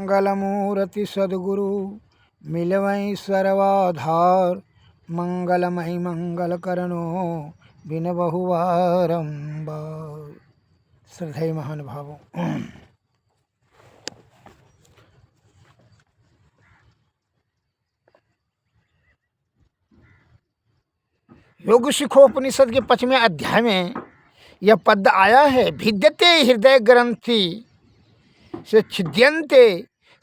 मंगलमूर्ति सद्गुरु मिलवई सर्वाधार। मंगलमय मंगल करनो बिन बहुबारंबार। श्रद्धेय महानुभावों, योग शिखोपनिषद के 5वें अध्याय में यह पद आया है, भिद्यते हृदय ग्रंथि से छिद्यन्ते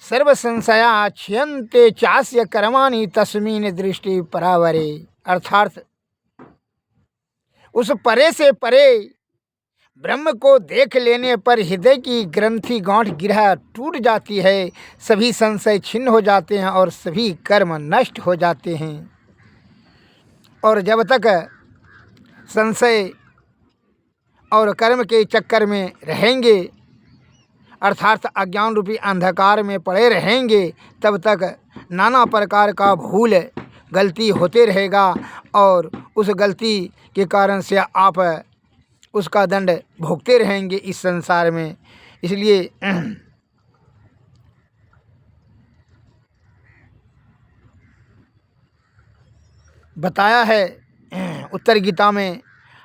सर्व संशया क्षयन्ते चास्य कर्माणि तस्मिन् दृष्टि परावरे। अर्थात उस परे से परे ब्रह्म को देख लेने पर हृदय की ग्रंथि गांठ गिरह टूट जाती है, सभी संशय छिन्न हो जाते हैं और सभी कर्म नष्ट हो जाते हैं। और जब तक संशय और कर्म के चक्कर में रहेंगे, अर्थात अज्ञान रूपी अंधकार में पड़े रहेंगे, तब तक नाना प्रकार का भूल गलती होते रहेगा और उस गलती के कारण से आप उसका दंड भोगते रहेंगे इस संसार में। इसलिए बताया है उत्तर गीता में,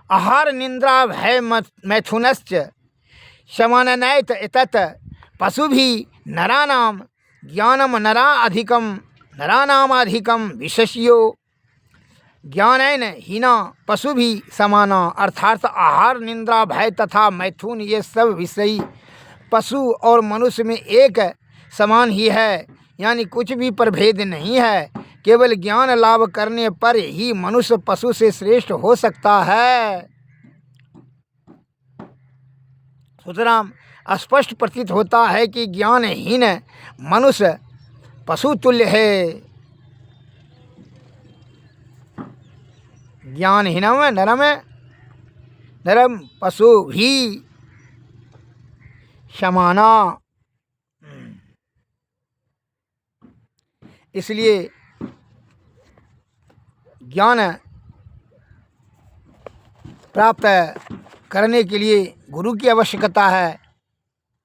आहार निंद्रा भय मैथुनश्च शमननैत एतत् पशु भी नरानाम ज्ञानम नरानामाधिकम विशेष्यो ज्ञानैन हीना पशु भी समाना। अर्थात आहार निंद्रा भय तथा मैथुन ये सब विषयी पशु और मनुष्य में एक समान ही है, यानी कुछ भी प्रभेद नहीं है। केवल ज्ञान लाभ करने पर ही मनुष्य पशु से श्रेष्ठ हो सकता है। सुतराम स्पष्ट प्रतीत होता है कि ज्ञानहीन मनुष्य पशु तुल्य है। ज्ञानहीनम नरम पशु भी समाना। इसलिए ज्ञान प्राप्त करने के लिए गुरु की आवश्यकता है।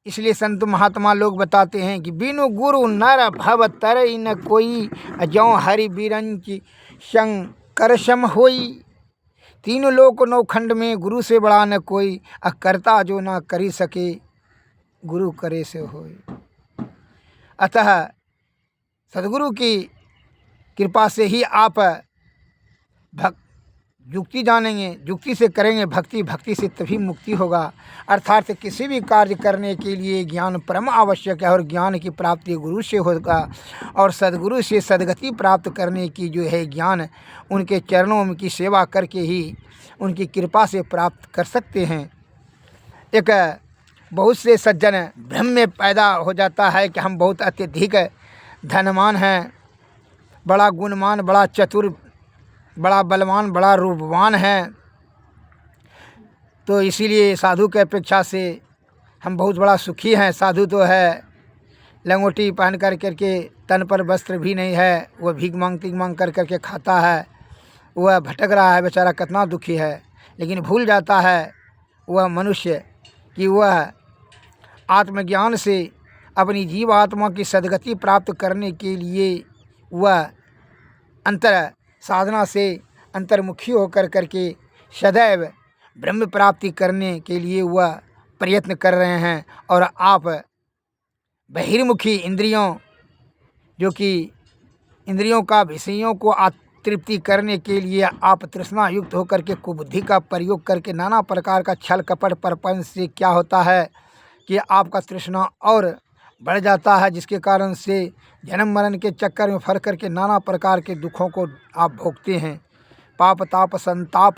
इसलिए संत महात्मा लोग बताते हैं कि बिनु गुरु नर भव तरई न कोई, जौ हरि बिरंच शंकरशम होई। तीनों लोक नौखंड में गुरु से बड़ा न कोई, करता जो ना करी सके गुरु करे से होई। अतः सद्गुरु की कृपा से ही आप युक्ति जानेंगे, युक्ति से करेंगे भक्ति, भक्ति से तभी मुक्ति होगा। अर्थात किसी भी कार्य करने के लिए ज्ञान परम आवश्यक है और ज्ञान की प्राप्ति गुरु से होगा। और सद्गुरु से सद्गति प्राप्त करने की जो है ज्ञान, उनके चरणों की सेवा करके ही उनकी कृपा से प्राप्त कर सकते हैं। एक बहुत से सज्जन भ्रम में पैदा हो जाता है कि हम बहुत अत्यधिक धनवान हैं, बड़ा गुणवान, बड़ा चतुर, बड़ा बलवान, बड़ा रूपवान है, तो इसीलिए साधु के अपेक्षा से हम बहुत बड़ा सुखी हैं। साधु तो है लंगोटी पहन कर करके, तन पर वस्त्र भी नहीं है, वह भीख मांग कर करके खाता है, वह भटक रहा है, बेचारा कितना दुखी है। लेकिन भूल जाता है वह मनुष्य कि वह आत्मज्ञान से अपनी जीव आत्मा की सद्गति प्राप्त करने के लिए वह अंतर साधना से अंतर्मुखी होकर करके सदैव ब्रह्म प्राप्ति करने के लिए वह प्रयत्न कर रहे हैं। और आप बहिर्मुखी इंद्रियों, जो कि इंद्रियों का विषयों को तृप्ति करने के लिए आप तृष्णा युक्त होकर के कुबुद्धि का प्रयोग करके नाना प्रकार का छल कपट प्रपंच से क्या होता है कि आपका तृष्णा और बढ़ जाता है, जिसके कारण से जन्म मरण के चक्कर में फंस करके नाना प्रकार के दुखों को आप भोगते हैं, पाप ताप संताप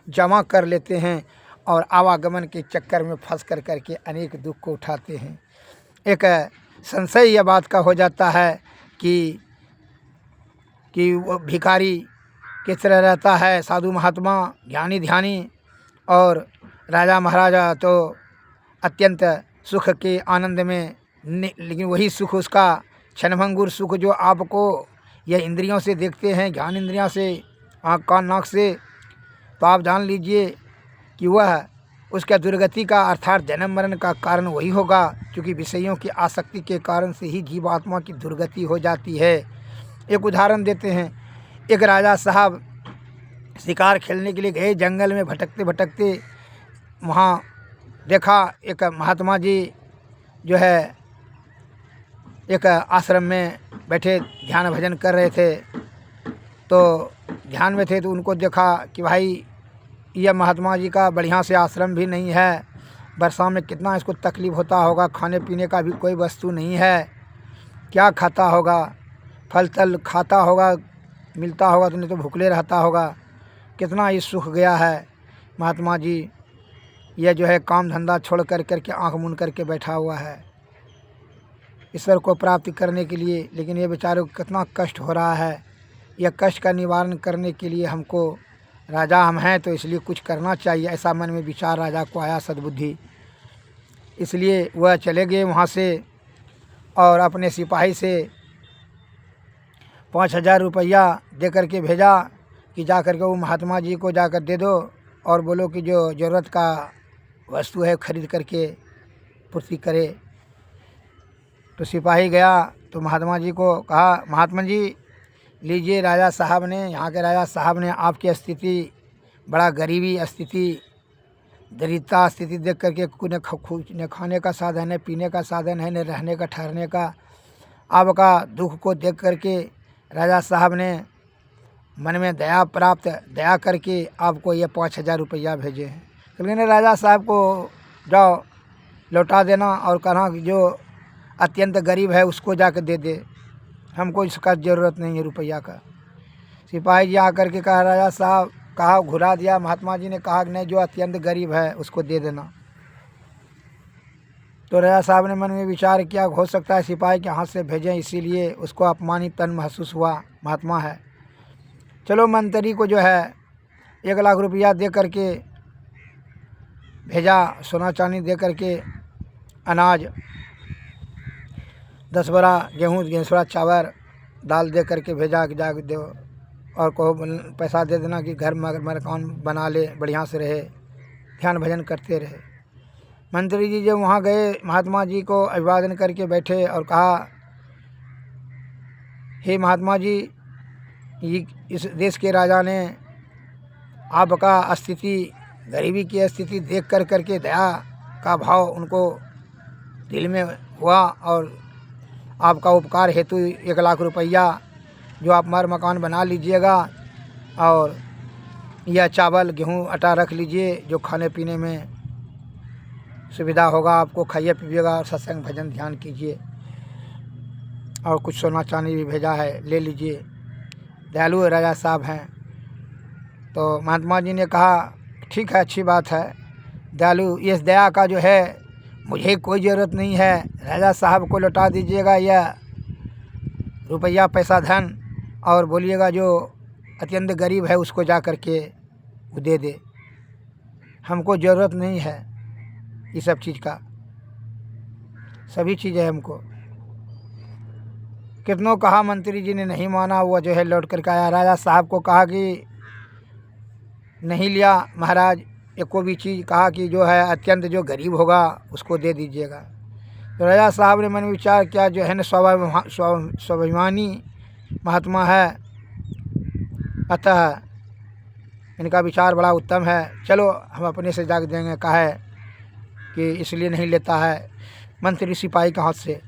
जमा कर लेते हैं और आवागमन के चक्कर में फंस कर करके अनेक दुख को उठाते हैं। एक संशय यह बात का हो जाता है कि वो भिखारी किस तरह रहता है, साधु महात्मा ज्ञानी ध्यानी और राजा महाराजा तो अत्यंत सुख के आनंद में, लेकिन वही सुख उसका क्षणभंगुर सुख जो आपको यह इंद्रियों से देखते हैं, ज्ञान इंद्रियों से, आँख कान नाक से, तो आप जान लीजिए कि वह उसका दुर्गति का अर्थात जन्म मरण का कारण वही होगा, क्योंकि विषयों की आसक्ति के कारण से ही जीवात्मा की दुर्गति हो जाती है। एक उदाहरण देते हैं। एक राजा साहब शिकार खेलने के लिए गए, जंगल में भटकते भटकते वहाँ देखा एक महात्मा जी जो है एक आश्रम में बैठे ध्यान भजन कर रहे थे। तो ध्यान में थे तो उनको देखा कि भाई यह महात्मा जी का बढ़िया से आश्रम भी नहीं है, वर्षा में कितना इसको तकलीफ़ होता होगा, खाने पीने का भी कोई वस्तु नहीं है, क्या खाता होगा, फल तल खाता होगा, मिलता होगा तो नहीं तो भूखले रहता होगा, कितना ये सुख गया है महात्मा जी। यह जो है काम धंधा छोड़ कर करके आँख मूंद करके बैठा हुआ है ईश्वर को प्राप्ति करने के लिए, लेकिन ये बेचारों को कितना कष्ट हो रहा है। यह कष्ट का निवारण करने के लिए हमको, राजा हम हैं तो इसलिए कुछ करना चाहिए, ऐसा मन में विचार राजा को आया, सद्बुद्धि। इसलिए वह चले गए वहाँ से और अपने सिपाही से 5,000 रुपया दे करके भेजा कि जा करके वो महात्मा जी को जाकर दे दो और बोलो कि जो ज़रूरत का वस्तु है खरीद करके पूर्ति करे। तो सिपाही गया तो महात्मा जी को कहा, महात्मा जी लीजिए, राजा साहब ने, यहाँ के राजा साहब ने आपकी स्थिति, बड़ा गरीबी स्थिति, दरिद्रता स्थिति देख करके न खाने का साधन है, पीने का साधन है, न रहने का ठहरने का, आपका दुख को देख करके राजा साहब ने मन में दया प्राप्त, दया करके आपको ये 5,000 रुपया भेजे हैं। लेकिन राजा साहब को जाओ लौटा देना और कहना कि जो अत्यंत गरीब है उसको जाकर दे दे, हमको इसका ज़रूरत नहीं है रुपया का। सिपाही जी आकर के कहा, राजा साहब कहा, घुरा दिया। महात्मा जी ने कहा कि नहीं, जो अत्यंत गरीब है उसको दे देना। तो राजा साहब ने मन में विचार किया, हो सकता है सिपाही के हाथ से भेजें, इसीलिए उसको अपमानितपन महसूस हुआ, महात्मा है। चलो मंत्री को जो है 1 लाख रुपया दे करके भेजा, सोना चांदी दे करके, अनाज 10 बोरा गेहूँ, 10 बोरा चावल, दाल दे करके भेजा कि जा दो और कहो पैसा दे देना कि घर में मकान बना ले, बढ़िया से रहे, ध्यान भजन करते रहे। मंत्री जी जब वहाँ गए, महात्मा जी को अभिवादन करके बैठे और कहा, हे महात्मा जी, इस देश के राजा ने आपका स्थिति, गरीबी की स्थिति देख कर करके दया का भाव उनको दिल में हुआ और आपका उपकार हेतु 1 लाख रुपया जो आप हमारा मकान बना लीजिएगा और यह चावल गेहूँ आटा रख लीजिए, जो खाने पीने में सुविधा होगा, आपको खाइए पीजिएगा और सत्संग भजन ध्यान कीजिए, और कुछ सोना चांदी भी भेजा है, ले लीजिए। दयालु राजा साहब हैं। तो महात्मा जी ने कहा, ठीक है, अच्छी बात है, दयालु, इस दया का जो है मुझे कोई ज़रूरत नहीं है, राजा साहब को लौटा दीजिएगा यह रुपया पैसा धन, और बोलिएगा जो अत्यंत गरीब है उसको जा कर के वो दे दे, हमको ज़रूरत नहीं है ये सब चीज़ का, सभी चीज़ें हमको। कितनों कहा, मंत्री जी ने नहीं माना, वो जो है लौट कर के आया। राजा साहब को कहा कि नहीं लिया महाराज, एक को भी चीज़, कहा कि जो है अत्यंत जो गरीब होगा उसको दे दीजिएगा। तो राजा साहब ने मन में विचार किया, जो है न स्वाभिमानी महात्मा है, अतः इनका विचार बड़ा उत्तम है, चलो हम अपने से जाग देंगे। कहा है कि इसलिए नहीं लेता है मंत्री सिपाही के हाथ से।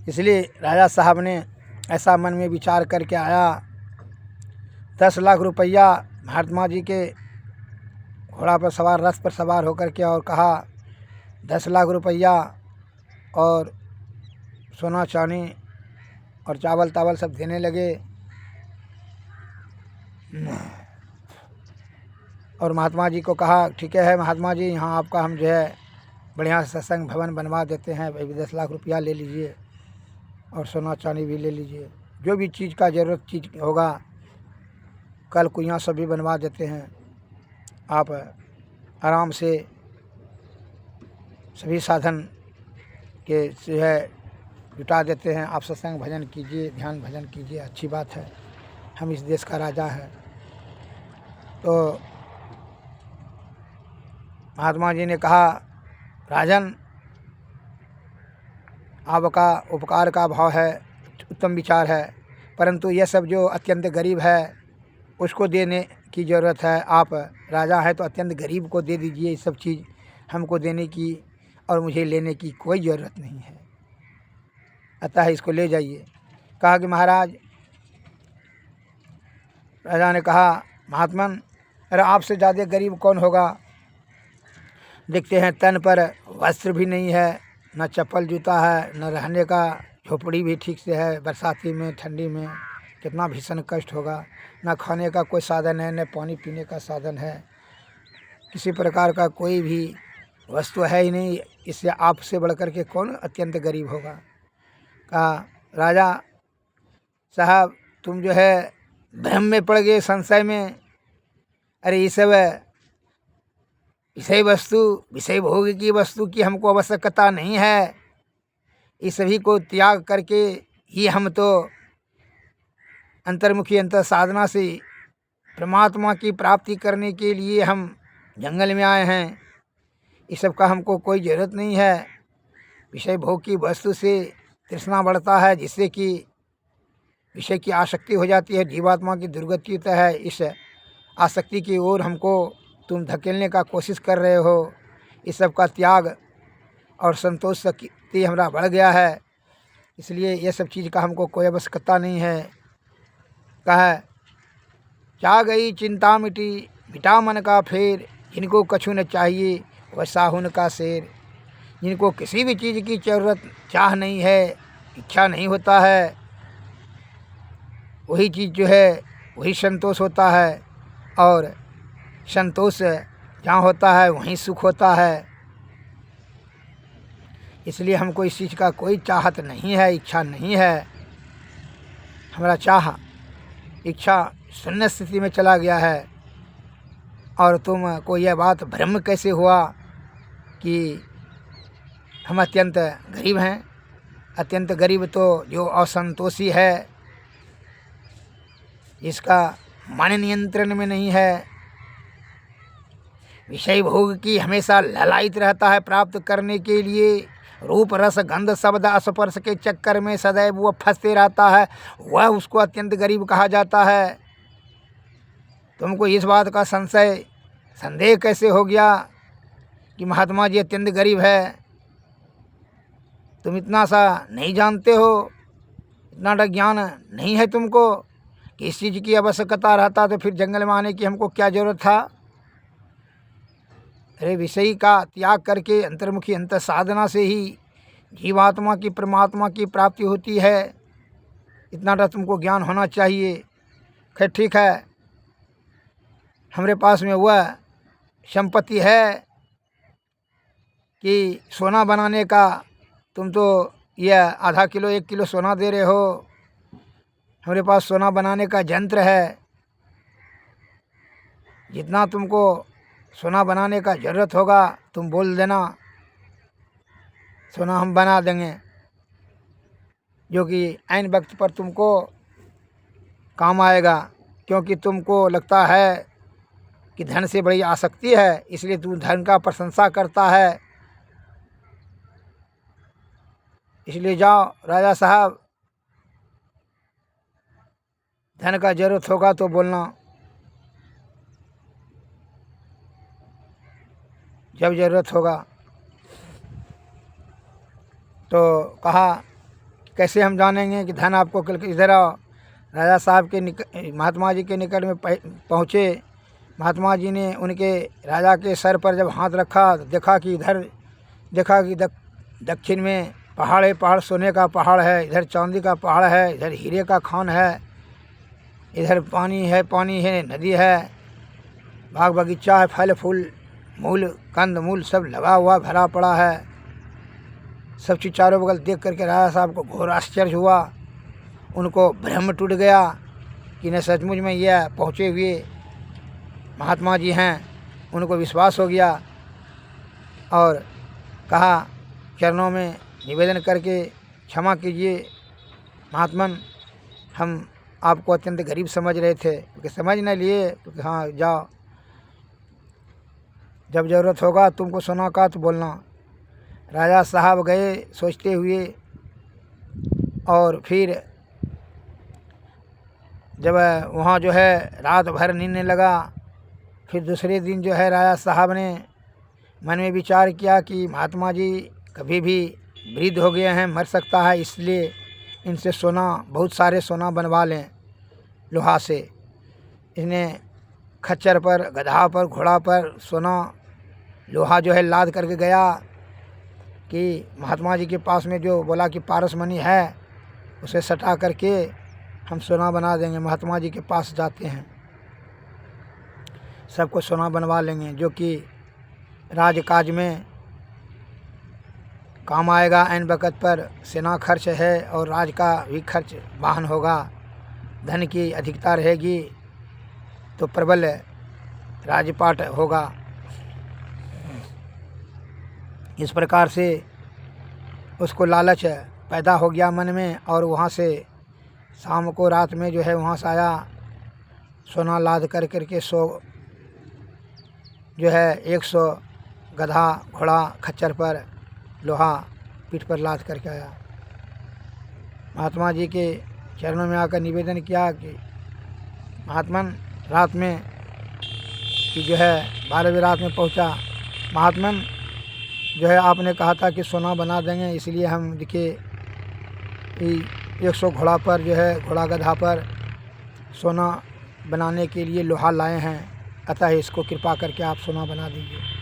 इसलिए राजा साहब ने ऐसा मन में विचार करके आया, 10 लाख रुपया महात्मा जी के घोड़ा पर सवार, रथ पर सवार होकर के, और कहा 10 लाख रुपया और सोना चांदी और चावल तावल सब देने लगे। और महात्मा जी को कहा, ठीक है महात्मा जी, यहाँ आपका हम जो है बढ़िया सत्संग भवन बनवा देते हैं, 10 लाख रुपया ले लीजिए और सोना चांदी भी ले लीजिए, जो भी चीज़ का ज़रूरत चीज़ होगा, कल कुइयाँ सब भी बनवा देते हैं, आप आराम से सभी साधन के जो है जुटा देते हैं, आप सत्संग भजन कीजिए, ध्यान भजन कीजिए, अच्छी बात है। हम इस देश का राजा है। तो महात्मा जी ने कहा, राजन, आपका उपकार का भाव है, उत्तम विचार है, परंतु यह सब जो अत्यंत गरीब है उसको देने की ज़रूरत है। आप राजा हैं तो अत्यंत गरीब को दे दीजिए, ये सब चीज़ हमको देने की और मुझे लेने की कोई ज़रूरत नहीं है, अतः इसको ले जाइए। कहा कि महाराज, राजा ने कहा, महात्मन, अरे आपसे ज़्यादा गरीब कौन होगा? देखते हैं तन पर वस्त्र भी नहीं है, न चप्पल जूता है, न रहने का झोपड़ी भी ठीक से है, बरसाती में ठंडी में कितना भीषण कष्ट होगा। न खाने का कोई साधन है, न पानी पीने का साधन है, किसी प्रकार का कोई भी वस्तु है ही नहीं। इससे आपसे बढ़कर के कौन अत्यंत गरीब होगा? कहा, राजा साहब, तुम जो है भ्रम में पड़ गए, संशय में। अरे ये सब विषय वस्तु, विषय भोग की वस्तु की हमको आवश्यकता नहीं है। इस सभी को त्याग करके ही हम तो अंतर्मुखी अंतर साधना से परमात्मा की प्राप्ति करने के लिए हम जंगल में आए हैं। इस सब का हमको कोई ज़रूरत नहीं है। विषय भोग की वस्तु से तृष्णा बढ़ता है, जिससे कि विषय की आसक्ति हो जाती है, जीवात्मा की दुर्गति होता है। इस आसक्ति की ओर हमको तुम धकेलने का कोशिश कर रहे हो। इस सब का त्याग और संतोष शक्ति हमारा बढ़ गया है, इसलिए ये सब चीज़ का हमको कोई आवश्यकता नहीं है। कहा, चा गई चिंता मिटी, मिटा मन का फेर, जिनको कछु न चाहिए वह साहुन का शेर। जिनको किसी भी चीज़ की ज़रूरत चाह नहीं है, इच्छा नहीं होता है, वही चीज़ जो है वही संतोष होता है, और संतोष जहाँ होता है वहीं सुख होता है। इसलिए हमको इस चीज़ का कोई चाहत नहीं है, इच्छा नहीं है। हमारा चाह इच्छा शून्य स्थिति में चला गया है। और तुमको यह बात भ्रम कैसे हुआ कि हम अत्यंत गरीब हैं? अत्यंत गरीब तो जो असंतोषी है, जिसका मन नियंत्रण में नहीं है, विषय भोग की हमेशा ललायित रहता है प्राप्त करने के लिए, रूप रस गंध शब्द स्पर्श के चक्कर में सदैव वो फंसते रहता है, वह उसको अत्यंत गरीब कहा जाता है। तुमको इस बात का संदेह कैसे हो गया कि महात्मा जी अत्यंत गरीब है? तुम इतना सा नहीं जानते हो, इतना ज्ञान नहीं है तुमको कि इस चीज़ की आवश्यकता रहता तो फिर जंगल में आने की हमको क्या ज़रूरत था? अरे विषय का त्याग करके अंतर्मुखी अंतर साधना से ही जीवात्मा की परमात्मा की प्राप्ति होती है, इतना तो तुमको ज्ञान होना चाहिए। खैर ठीक है, हमारे पास में वह संपत्ति है कि सोना बनाने का तुम तो यह आधा किलो 1 किलो सोना दे रहे हो। हमारे पास सोना बनाने का यंत्र है, जितना तुमको सोना बनाने का ज़रूरत होगा तुम बोल देना, सोना हम बना देंगे, जो कि ऐन वक्त पर तुमको काम आएगा। क्योंकि तुमको लगता है कि धन से बड़ी आसक्ति है, इसलिए तू धन का प्रशंसा करता है। इसलिए जाओ राजा साहब, धन का ज़रूरत होगा तो बोलना, जब ज़रूरत होगा। तो कहा, कैसे हम जानेंगे कि धन आपको कल? इधर आओ। राजा साहब के महात्मा जी के निकट में पहुँचे। महात्मा जी ने उनके राजा के सर पर जब हाथ रखा तो देखा कि दक्षिण में पहाड़ है, पहाड़ सोने का पहाड़ है, इधर चांदी का पहाड़ है, इधर हीरे का खान है, इधर पानी है, नदी है, बाग बगीचा है, फल फूल मूल कंद मूल सब लगा हुआ भरा पड़ा है। सब चीज़ चारों बगल देख करके राजा साहब को घोर आश्चर्य हुआ। उनको भ्रम टूट गया कि न सचमुच में यह पहुँचे हुए महात्मा जी हैं। उनको विश्वास हो गया और कहा, चरणों में निवेदन करके क्षमा कीजिए महात्मन, हम आपको अत्यंत गरीब समझ रहे थे, क्योंकि समझ न लिए, क्योंकि हाँ जाओ, जब ज़रूरत होगा तुमको सोना का तो बोलना। राजा साहब गए सोचते हुए, और फिर जब वहाँ जो है रात भर नींद नहीं लगा, फिर दूसरे दिन जो है राजा साहब ने मन में विचार किया कि महात्मा जी कभी भी वृद्ध हो गए हैं, मर सकता है, इसलिए इनसे सोना, बहुत सारे सोना बनवा लें लोहा से। इसने खच्चर पर, गधा पर, घोड़ा पर सोना लोहा जो है लाद करके गया कि महात्मा जी के पास में जो बोला कि पारस मणि है, उसे सटा करके हम सोना बना देंगे। महात्मा जी के पास जाते हैं, सबको सोना बनवा लेंगे, जो कि राजकाज में काम आएगा। ऐन वक़्त पर सेना खर्च है और राज का भी खर्च वाहन होगा, धन की अधिकता रहेगी तो प्रबल राजपाट होगा। इस प्रकार से उसको लालच पैदा हो गया मन में, और वहाँ से शाम को, रात में जो है वहाँ से आया, सोना लाद कर करके जो है 100 गधा, घोड़ा, खच्चर पर लोहा पीठ पर लाद करके आया। महात्मा जी के चरणों में आकर निवेदन किया कि महात्मन, रात में कि जो है 12 बजे रात में पहुंचा, महात्मन जो है आपने कहा था कि सोना बना देंगे, इसलिए हम देखिए 100 घोड़ा पर जो है, घोड़ा गधा पर सोना बनाने के लिए लोहा लाए हैं, अतः इसको कृपा करके आप सोना बना दीजिए।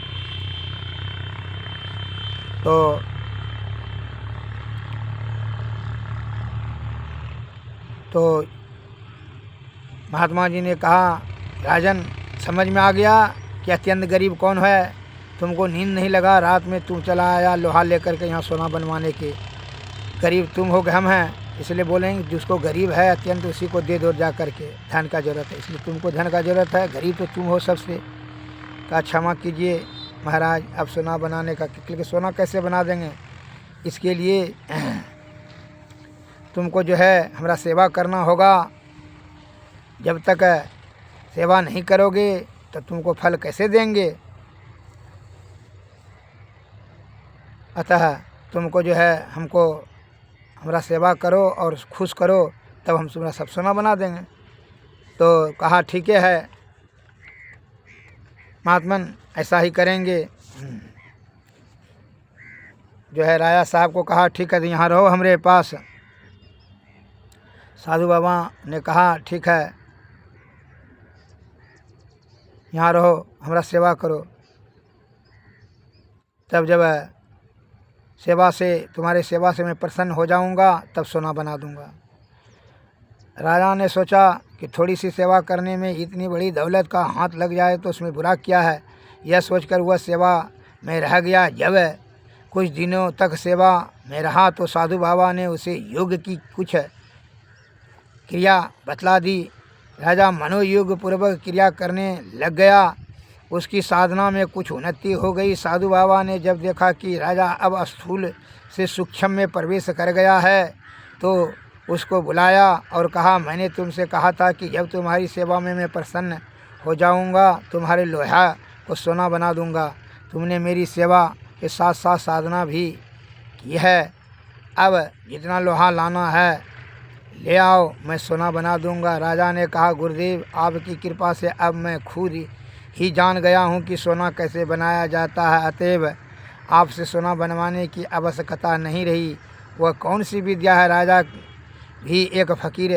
तो महात्मा जी ने कहा, राजन समझ में आ गया कि अत्यंत गरीब कौन है, तुमको नींद नहीं लगा, रात में तुम चला आया लोहा लेकर के यहाँ सोना बनवाने के। गरीब तुम हो, हम हैं, इसलिए बोलेंगे जिसको गरीब है अत्यंत उसी को दे दो जा करके, धन का ज़रूरत है, इसलिए तुमको धन का ज़रूरत है, गरीब तो तुम हो सबसे। का क्षमा कीजिए महाराज, अब सोना बनाने का, क्योंकि सोना कैसे बना देंगे, इसके लिए तुमको जो है हमारा सेवा करना होगा। जब तक सेवा नहीं करोगे तो तुमको फल कैसे देंगे, अतः तुमको जो है हमको हमारा सेवा करो और खुश करो, तब हम तुम्हारा सब सोना बना देंगे। तो कहा ठीक है महात्मन, ऐसा ही करेंगे। जो है राजा साहब को कहा ठीक है, यहाँ रहो हमारे पास। साधु बाबा ने कहा ठीक है, यहाँ रहो, हमारा सेवा करो, तब जब सेवा से, तुम्हारे सेवा से मैं प्रसन्न हो जाऊंगा, तब सोना बना दूंगा। राजा ने सोचा कि थोड़ी सी सेवा करने में इतनी बड़ी दौलत का हाथ लग जाए तो उसमें बुरा क्या है। यह सोचकर वह सेवा में रह गया। जब कुछ दिनों तक सेवा में रहा तो साधु बाबा ने उसे योग की कुछ क्रिया बतला दी। राजा मनोयोग पूर्वक क्रिया करने लग गया। उसकी साधना में कुछ उन्नति हो गई। साधु बाबा ने जब देखा कि राजा अब स्थूल से सूक्ष्म में प्रवेश कर गया है तो उसको बुलाया और कहा, मैंने तुमसे कहा था कि जब तुम्हारी सेवा में मैं प्रसन्न हो जाऊंगा तुम्हारे लोहा को सोना बना दूंगा। तुमने मेरी सेवा के साथ साथ साधना भी की है। अब जितना लोहा लाना है ले आओ, मैं सोना बना दूंगा। राजा ने कहा, गुरुदेव आपकी कृपा से अब मैं खुद ही जान गया हूँ कि सोना कैसे बनाया जाता है, अतएव आपसे सोना बनवाने की आवश्यकता नहीं रही। वह कौन सी विद्या है? राजा भी एक फ़कीर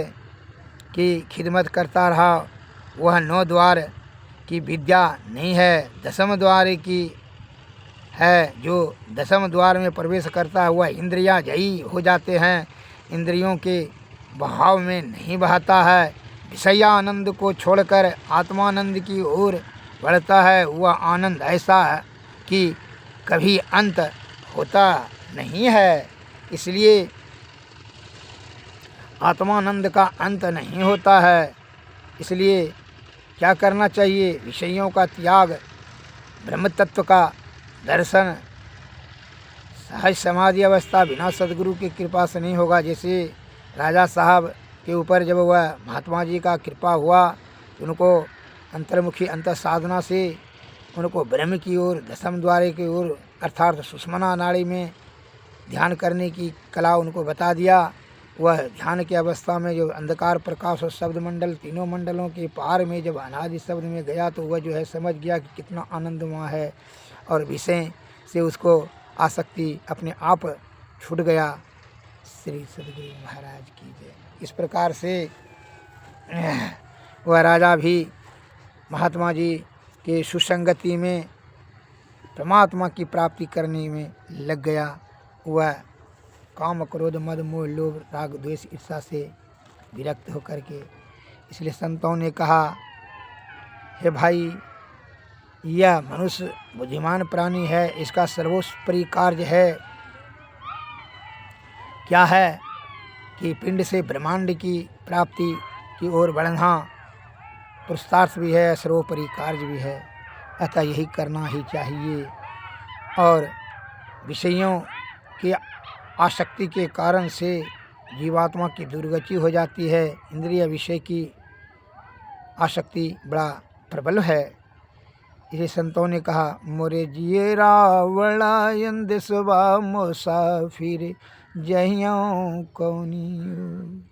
की खिदमत करता रहा। वह 9 द्वार की विद्या नहीं है, 10वें द्वार की है। जो 10वें द्वार में प्रवेश करता है वह इंद्रियां जयी हो जाते हैं, इंद्रियों के बहाव में नहीं बहाता है, विषयानंद को छोड़कर आत्मानंद की ओर बढ़ता है। वह आनंद ऐसा है कि कभी अंत होता नहीं है, इसलिए आत्मानंद का अंत नहीं होता है। इसलिए क्या करना चाहिए? विषयों का त्याग, ब्रह्म तत्व का दर्शन। सहज समाधि अवस्था बिना सदगुरु की कृपा से नहीं होगा। जैसे राजा साहब के ऊपर जब वह महात्मा जी का कृपा हुआ तो उनको अंतर्मुखी अंतर साधना से उनको ब्रह्म की ओर दशम द्वारे की ओर अर्थात सुषुम्ना नाड़ी में ध्यान करने की कला उनको बता दिया। वह ध्यान की अवस्था में जो अंधकार प्रकाश और शब्द मंडल तीनों मंडलों के पार में जब अनादि शब्द में गया तो वह जो है समझ गया कि कितना आनंद वहाँ है और विषय से उसको आसक्ति अपने आप छूट गया। श्री सद्गुरु महाराज की जय। इस प्रकार से वह राजा भी महात्मा जी के सुसंगति में परमात्मा की प्राप्ति करने में लग गया। वह काम क्रोध मद मोह लोभ राग द्वेष ईर्षा से विरक्त होकर के, इसलिए संतों ने कहा, हे भाई, यह मनुष्य बुद्धिमान प्राणी है, इसका सर्वोपरि कार्य है क्या है कि पिंड से ब्रह्मांड की प्राप्ति की ओर बढ़ना पुरुषार्थ भी है, सर्वोपरि कार्य भी है, अतः यही करना ही चाहिए। और विषयों की आसक्ति के कारण से जीवात्मा की दुर्गति हो जाती है। इंद्रिय विषय की आसक्ति बड़ा प्रबल है। इसे संतों ने कहा, मोरे जिये रावणा यंद सवा मुसाफिर जहियों कौनी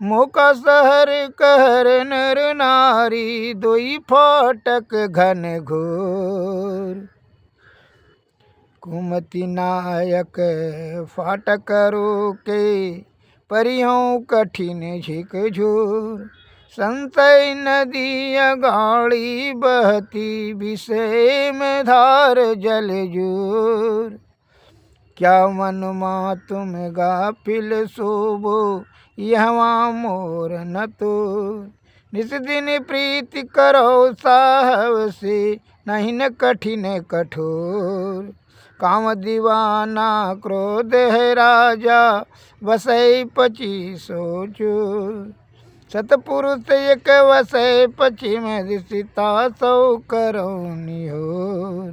मोका सहर कहर नर नारी दोई फाटक घन घोर कुमति नायक फाटक रोके परियों कठिन झिक झूर संतय नदी अगाड़ी बहती विषय में धार जल जूर क्या मनुमा तुम गाफिल सोबो यहवा मोर न तो निस दिन प्रीति करो साहब से नहीं न कठिन कठोर काम दीवाना क्रोध है राजा वसई 2500 चोर सतपुरुष एक वसई 25 दिसिता 100 करो निहोर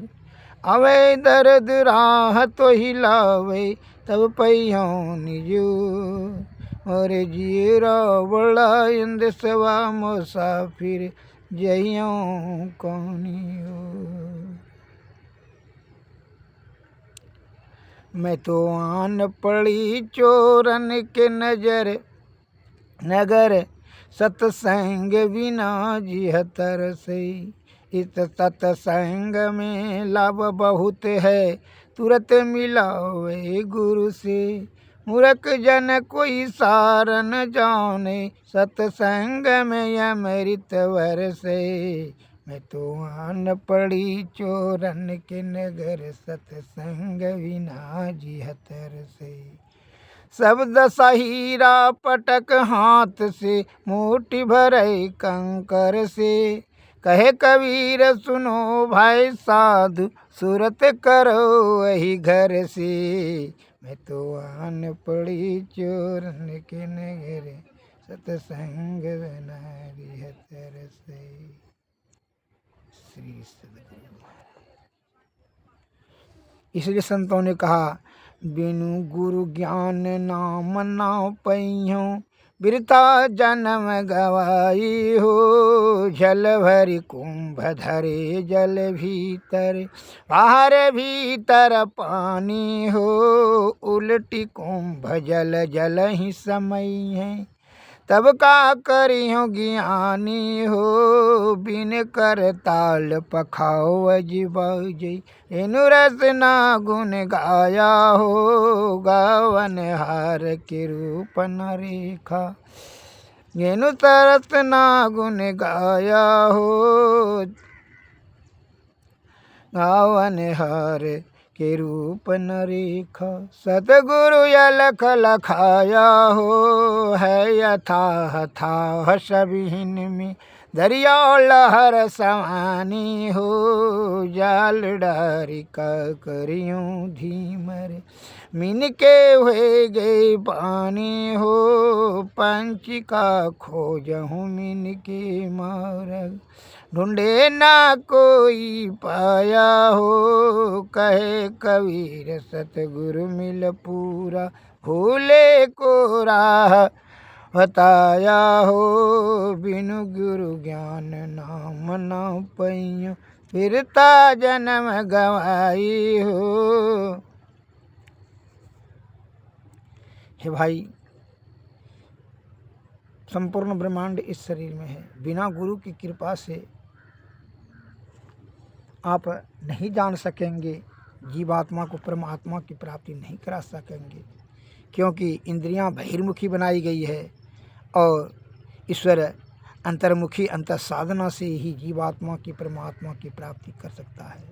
अवे दर्द राह तो हिलावे तब पहियों निजूर और जिये रावणा यंद सवा मुसाफिर जहियों कौनी ओर। मैं तो आन पड़ी चोरन के नगर सत्संग बिना जिहतर से इस सत्संग में लाभ बहुत है तुरंत मिलावे गुरु से मूर्ख जन कोई सार न जाने सत्संग में अमृत वर्षे मैं तो आन पड़ी चोरन के नगर सत्संग बिना जिहतर से शब्द सहीरा पटक हाथ से मोटी भरई कंकर से कहे कबीर सुनो भाई साधु सूरत करो वही घर से मैं तो आन पड़ी चोरन के नगर सत्संग बिना जिहतर से। श्री सद्गुरु। इसलिए संतों ने कहा, बिनु गुरु ज्ञान नाम ना पैयों बिरता जन्म गवाई हो जल भरी कुंभ धरे जल भीतर बाहर भीतर पानी हो उल्टी कुंभ जल जल ही समय है तब का करियो ज्ञानी हो बिन कर ताल पखाओ अजिबाजी एनु रस ना गुण गाया हो गावन हार के रूप न रेखा एनु तरस ना गुण गाया हो गावन हार के रूप न रेखा सतगुरु अलख लखाया हो है यथा था सबिन में दरिया लहर समानी हो जाल डारी का करियूं धीमर मिन के हुए गए पानी हो पंछी का खोजहूँ मिन के मार्ग ढूंढे ना कोई पाया हो कहे कबीर सतगुरु मिल पूरा भूले को राह बताया हो, बिनु गुरु ज्ञान नाम ना पैयो, फिरता जन्म गवाई हो। हे भाई, संपूर्ण ब्रह्मांड इस शरीर में है। बिना गुरु की कृपा से आप नहीं जान सकेंगे, जीवात्मा को परमात्मा की प्राप्ति नहीं करा सकेंगे, क्योंकि इंद्रियां बहिर्मुखी बनाई गई है और ईश्वर अंतर्मुखी अंतर साधना से ही जीवात्मा की परमात्मा की प्राप्ति कर सकता है।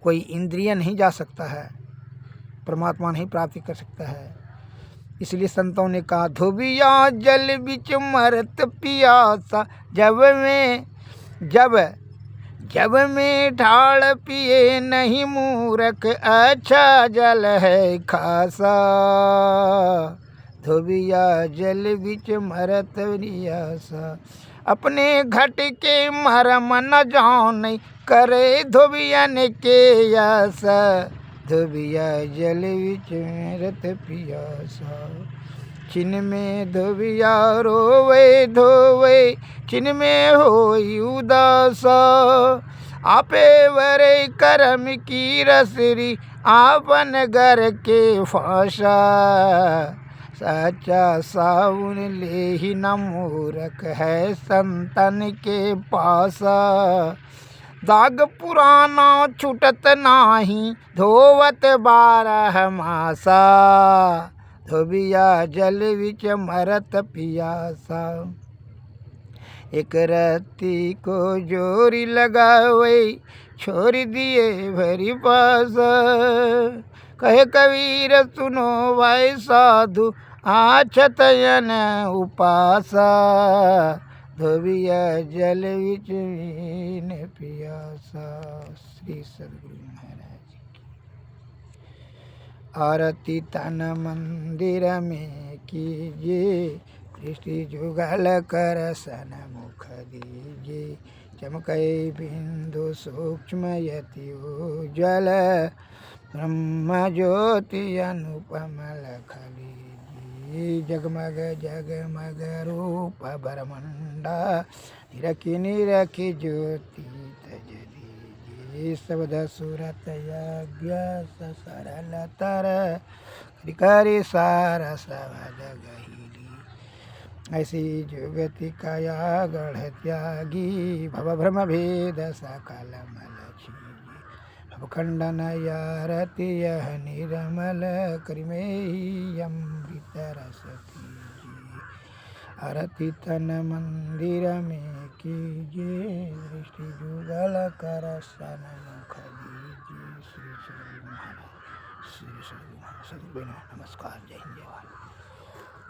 कोई इंद्रिय नहीं जा सकता है, परमात्मा नहीं प्राप्ति कर सकता है। इसलिए संतों ने कहा, धोबिया जल बिच मरत पियासा, जब में ढाल पिए नहीं मूरख, अच्छा जल है खासा। धोबिया जल बिच मरत पियासा, अपने घट के मरम न जान, करे धोबियन के आसा। धोबिया जल बिच मरत पियासा, छिन में धोबिया रोवे धोवे, छिन में होई उदासा। आपे वरे करम की रसरी, आपन घर के फाशा। सच्चा साउन ले ही न मूरख है, संतन के पासा। दाग पुराना छूटत नाही, धोवत 12 मासा। धोबिया जल विच मरत पियासा, एक रत्ती को जोरी लगावे, छोड़ दिए भरी पासा। कहे कबीर सुनो भाई साधु, आछतयन उपासा। धोबिया जल विच मीन पियासा। श्री सद्गुरु महाराज की। आरती तन मंदिर में कीजिए, दृष्टि जुगल कर सन मुख दीजिए। चमकै बिंदु सूक्ष्म यति उज्ज्वल, ब्रह्म ज्योति अनुपम लख लीजिए। जगमग जगमग रूप बरमंडा, निरखी निरखी ज्योति तज दीजिए। शब्द सूरत यज्ञ सरल तर, करि सार शब्द गहीली। ऐसी जुगति काया गढ़ त्यागी, भव भ्रम भेद सकल मल छीजी। भव खंडन यारति यह निर्मल, करिमेहि अमृत रस पीजी। आरती तन मंदिर में कीजिए, दृष्टि जुगल कर सन मुख दीजिए। श्री सद्गुरु महाराज, श्री सद्गुरु महाराज। सद्गुरु नमस्कार। जय हिंद जय भारत।